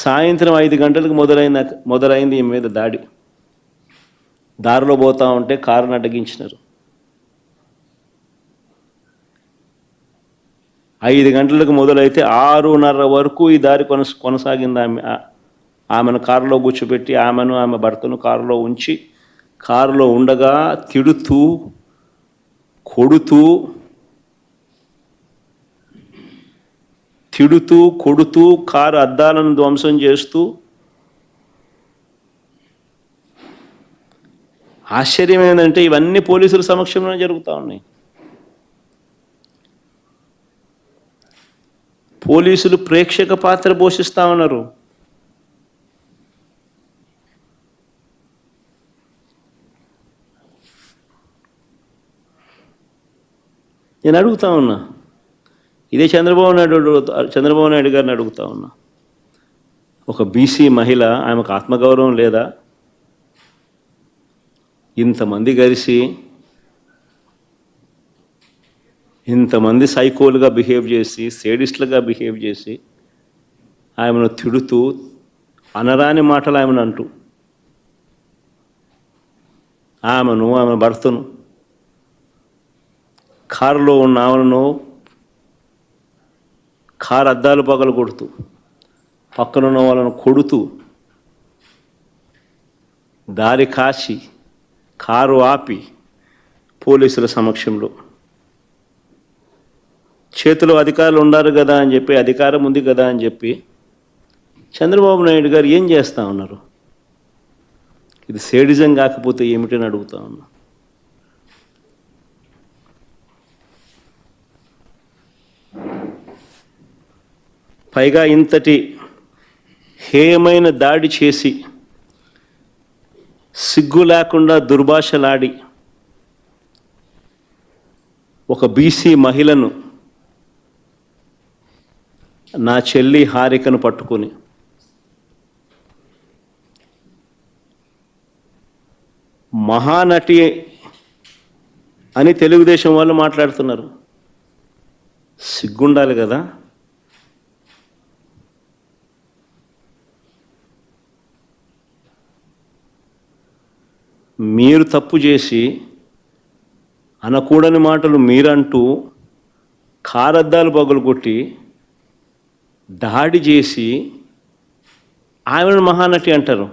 సాయంత్రం 5 గంటలకు మొదలైంది ఈ మీద దాడి. దారిలో పోతా ఉంటే కారును అడ్డగించినారు. 5 గంటలకు మొదలైతే 6:30 వరకు ఈ దారి కొనసాగింది. ఆమెను కారులో కూర్చోబెట్టి ఆమె భర్తను కారులో ఉంచి కారులో ఉండగా తిడుతూ కొడుతూ కారు అద్దాలను ధ్వంసం చేస్తూ, ఆశ్చర్యం ఏంటంటే ఇవన్నీ పోలీసుల సమక్షంలోనే జరుగుతూ ఉన్నాయి. పోలీసులు ప్రేక్షక పాత్ర పోషిస్తూ ఉన్నారు. నేను అడుగుతా ఉన్నా, ఇదే చంద్రబాబు నాయుడు గారిని అడుగుతా ఉన్నా, ఒక బీసీ మహిళ, ఆమెకు ఆత్మగౌరవం లేదా? ఇంతమంది కలిసి ఇంతమంది సైకోలుగా బిహేవ్ చేసి, సేడిస్టులుగా బిహేవ్ చేసి ఆమెను తిడుతూ అనరాని మాటలు ఆమెను అంటూ, ఆమె భర్తను, కారులో ఉన్న ఆమెను కారు అద్దాలు పగలు కొడుతూ, పక్కనున్న వాళ్ళను కొడుతూ, దారి కాచి కారు ఆపి పోలీసుల సమక్షంలో, చేతిలో అధికారులు ఉన్నారు కదా అని చెప్పి, అధికారం ఉంది కదా అని చెప్పి చంద్రబాబు నాయుడు గారు ఏం చేస్తూ ఉన్నారు? ఇది సేడిజం కాకపోతే ఏమిటని అడుగుతా ఉన్నా. పైగా ఇంతటి హేయమైన దాడి చేసి, సిగ్గు లేకుండా దుర్భాషలాడి ఒక బీసీ మహిళను, నా చెల్లి హారికను పట్టుకొని మహానటి అని తెలుగుదేశం వాళ్ళు మాట్లాడుతున్నారు. సిగ్గుండాలి కదా. మీరు తప్పు చేసి అనకూడని మాటలు మీరంటూ కారద్దాలు పగులుకొట్టి దాడి చేసి ఆమెను మహానటి అంటారు.